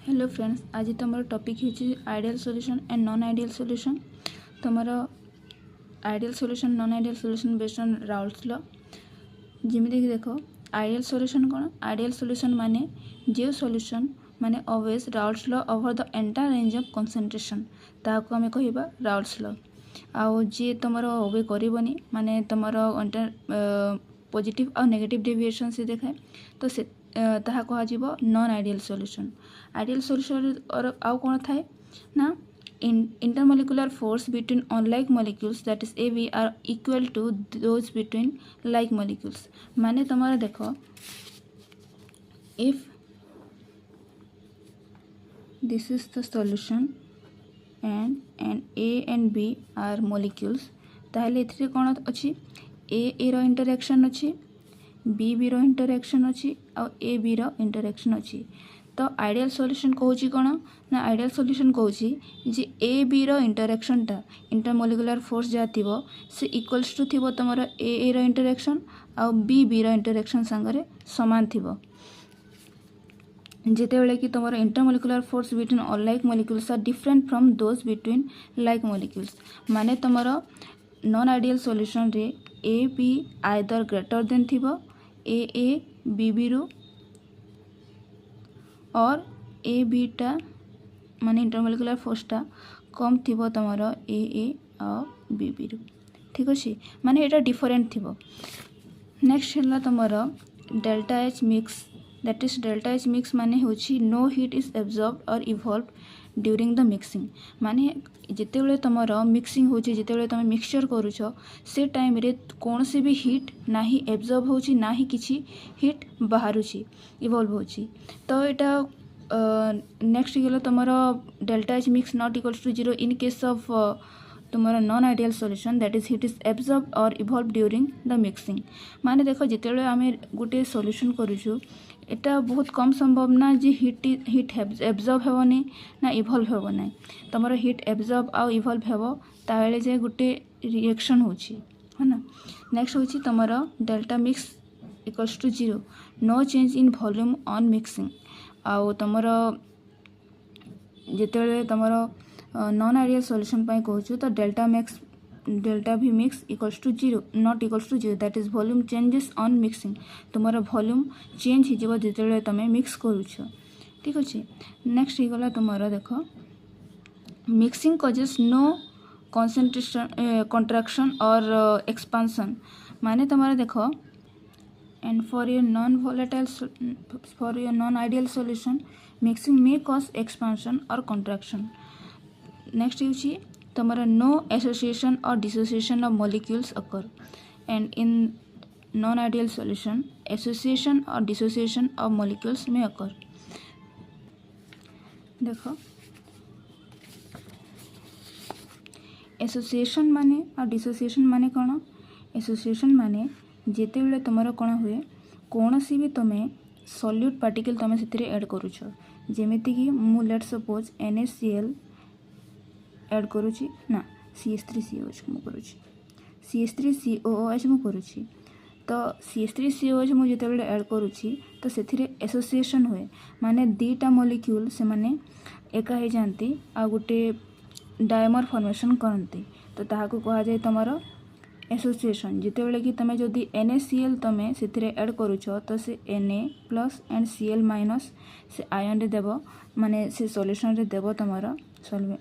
Hello friends, आज तुम topic है ideal solution and non ideal solution. तुम ideal solution non ideal solution based on Raoult's law. जमीक देख आइडियल सॉल्यूशन कौन? आइडियल सॉल्यूशन माने जो सॉल्यूशन माने always Raoult's law over the entire range of concentration ताको आम कहबा राउल्स लॉ। आउ जी तुम ओबे करबनी माने तुम पॉजिटिव और नेगेटिव डेविएशन से देखाए तो से ताहा कह non ideal solution. Ideal solution और आउ कौन थाए ना intermolecular force between unlike molecules that is एवी are equal to those between like molecules. माने तुम देख if this is the solution and A and B are molecules ताहले एथिरे कौन अच्छी ए रो इंटरैक्शन अच्छी बी रो इंटरैक्शन अच्छी और ए बी रो इंटरैक्शन अच्छी। तो आइडियल सॉल्यूशन कहूँ कौन ना आइडियल सॉल्यूशन कहूँ जे ए बी रो इंटरैक्शन टा इंटरमोलिकुलर फोर्स जहाँ थी से इक्वल्स टू थी तुम ए रो इंटरैक्शन और बी रो इंटरैक्शन सांगरे समान थी जितेबाला कि तुम intermolecular force between unlike molecules are different from those between like molecules. माने तुम नॉन आइडियल सॉल्यूशन रे A B either greater than थी ए बी रू और ए बी टा माने इंटरमोलिकुलर फोर्स टा कम थी तुम ए और बी रू। ठीक अच्छे माने एटा डिफरेंट थी। नेक्स्ट है तुम delta H mix that is delta H mix माने होची नो हीट इज एब्जॉर्ब्ड और इवॉल्व ड्यूरिंग द मिक्सिंग। माने जितेबाला तुम मिक्सिंग होची जितेबाला तुम मिक्सचर करूछ से टाइम रे कौन से भी हीट ना ही एब्जॉर्ब होची ना ही किसी हीट बाहरुची इवॉल्व होची। तो यहाँ नेक्स्ट गला तुम delta H mix not equals to 0 in case of तुम्हारा non ideal solution that is heat is absorb और इवॉल्व ड्यूरिंग द मिक्सिंग। माने देख जितेबाला आम गोटे सॉल्यूशन करूछु एटा बहुत कम संभावना जे हीट एब्जॉर्ब हेबनी ना इवॉल्व हेब ना। तुम हीट एब्जॉर्ब आउ इवॉल्व हेब ताले जे गोटे रिएक्शन होची है ना। नेक्स्ट होची तुम delta mix equals to 0 no change in volume on mixing. आउ तुम जितेबाला तुम नॉन आइडियल सॉल्यूशन पाई कहूँ तो डेल्टा भी mix equals to 0 not equals to 0 that is volume changes on mixing. तुम वॉल्यूम चेंज हो जिते तुम मिक्स करुछ। ठीक अच्छे नेक्स्ट होगा तुम देख mixing causes no concentration contraction और एक्सपांशन। माने तुम देख and for your non ideal solution mixing may cause expansion और कंट्रैक्शन। नेक्स्ट होची तुम्हारा नो एसोसिएशन और dissociation of molecules occur and in non ideal solution association और डिसोसिएशन ऑफ मॉलिक्यूल्स में अकर। देखो एसोसिएशन माने और डिसोसिएशन माने कौन? एसोसिएशन माने जितेबाला तुम कौन हुए कौन सी भी तुम्हें सॉल्यूट पार्टिकल तुम से ऐड करुछ जेमिति कि मु लेट सपोज NaCl ऐड करुँची ना CH3COH मु करुँची CH3COOH मु करुँची। तो CH3COH मु जितेबाला ऐड करुँची तो से एसोसिएशन हुए माने दीटा मॉलिक्यूल से माने एका हो जाती आ गोटे डायमर फॉर्मेशन करती तो ताहाको कहा जाए तुमर एसोसिएशन। जितेबाला कि तुम जदि NaCl तुम से ऐड करुछ तो से Na plus and Cl minus से आयन रे देव माने से सॉल्यूशन रे देव तुमर सॉल्वेंट।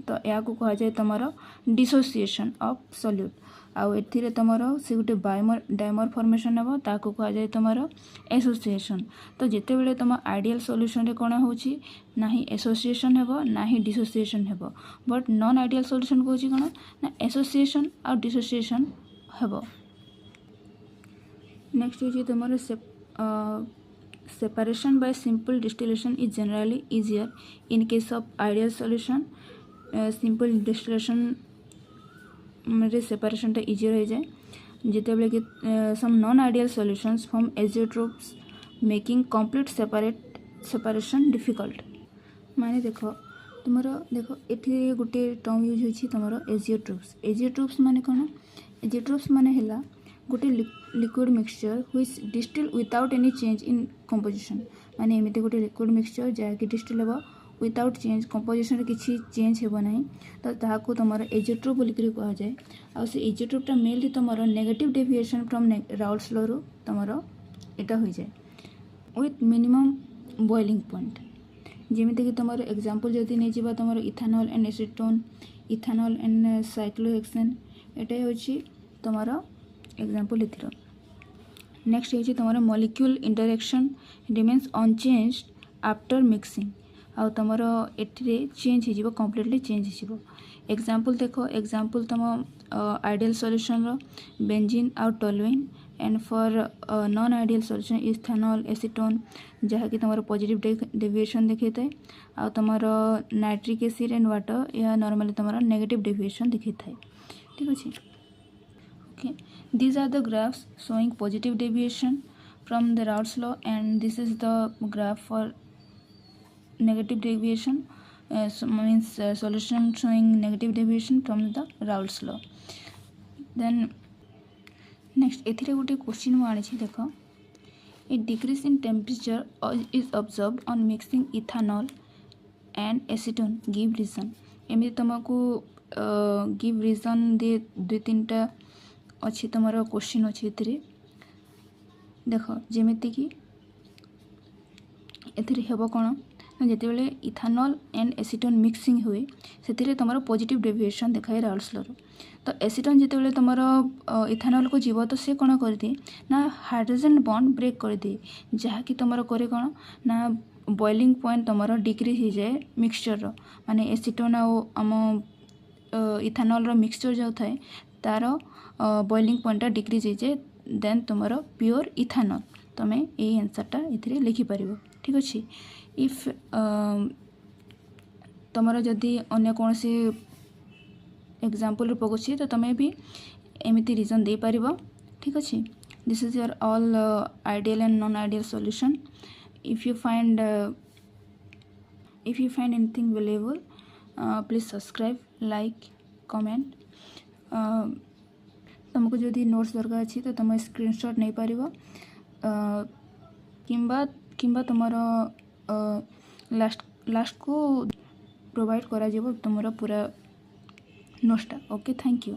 तो या कह जाए तुम डिसोसिएशन ऑफ सॉल्यूट आउ एथिरे तुमर से गोटे डायमर फॉर्मेशन हेबो ताको कह जाए तुमर एसोसिएशन। तो जितेबाला तुम आइडियल सॉल्यूशन रे कोन होची ना ही एसोसिएशन हेबो ना ही डिसोसिएशन हेबो बट नॉन आइडियल सॉल्यूशन कहूँ कौन ना एसोसिएशन और डिसोसिएशन हेबो। नेक्स्ट होची तुमर separation by simple distillation is generally easier in case of ideal solution. Simple distillation रे सेपरेशन टा इजी रह जाए जितेबाला कि some non ideal solutions from azeotropes making complete separation difficult. माने देख तुम देख ये गोटे टर्म यूज होती तुम एजियोट्रोप्स। एजियोट्रोप्स माने कौन? एजियोट्रोप्स माने हैला गोटे liquid mixture which distil without any change in composition माने एमती गोटे लिक्विड मिक्सचर जहाँकि डिस्टिल हे विदाउट चेंज कंपोजिशन किसी चेंज हे ना तो ताकू तुम एजोट्रोप बोलिक कह जाए आ से एजोट्रोपटा मेनली तुम negative deviation from Raoult's law रू तुम यहाँ हो जाए विथ मिनिमम बॉइलिंग पॉइंट जमीक तुम एग्जांपल जदि नहीं जा तुम ethanol and acetone ethanol and cyclohexane एटा हूँ तुम एग्जांपल एथर नेक्स्ट है तुम molecule interaction remains unchange after mixing आ तुम एटे चेंज हो कम्प्लीटली चेंज हो एग्जांपल देख एग्जांपल तुम आइडियल सॉल्यूशन रो बेंजीन आउ toluene and for non ideal solution ethanol acetone जहाँकि तुम पॉजिटिव डेविएशन देखी थाए आ तुम नाइट्रिक एसिड एंड वाटर या नॉर्मली तुम नेगेटिव डेविएशन देखी थाए ठीक अच्छे okay these are the graphs showing positive deviation from the Raoult's law and this is the graph for negative deviation means solution showing negative deviation from the Raoult's law then next एथिरे गोटे question मु आनी देख a decrease in temperature is observed on mixing ethanol and acetone give reason एमती तुमको give reason दे दुई तीन टा अच्छी तुम क्वेश्चन अच्छी ए देख जमीती कि एब कौन जिते इथानॉल एंड एसीटोन मिक्सिंग हुए से तुम पॉजिटिव डेविएशन देखाए राउल्स लॉ तो एसीटोन जिते तुम इथानॉल को जीव तो सी कौन कर दिए ना हाइड्रोजन बॉन्ड ब्रेक कर दिए जहाँकि तुम करे कौन ना बॉइलिंग पॉइंट तुम डिक्रीज हो जाए मिक्सचर माने एसीटोन आम इथानॉल मिक्सचर जो थाए तार बॉइलिंग पॉइंट डिक्रीज हो जाए देन तुम प्योर इथानॉल तुम्हें यही आंसरटा ये लिखिपर ठीक अच्छे इफ तुम जदि अन्य कौन सी एग्जांपल पकाउछि तो तुम्हें भी एमती रीजन दे पार ठीक अच्छे this is your all ideal and non ideal solution if you find anything valuable please subscribe like comment तुमको जदि नोट्स दरकार अच्छी तो तुम स्क्रीनशॉट नहीं पार किंबा तुमर लास्ट को प्रोवाइड करा तुमर पूरा नोट्सटा ओके थैंक यू।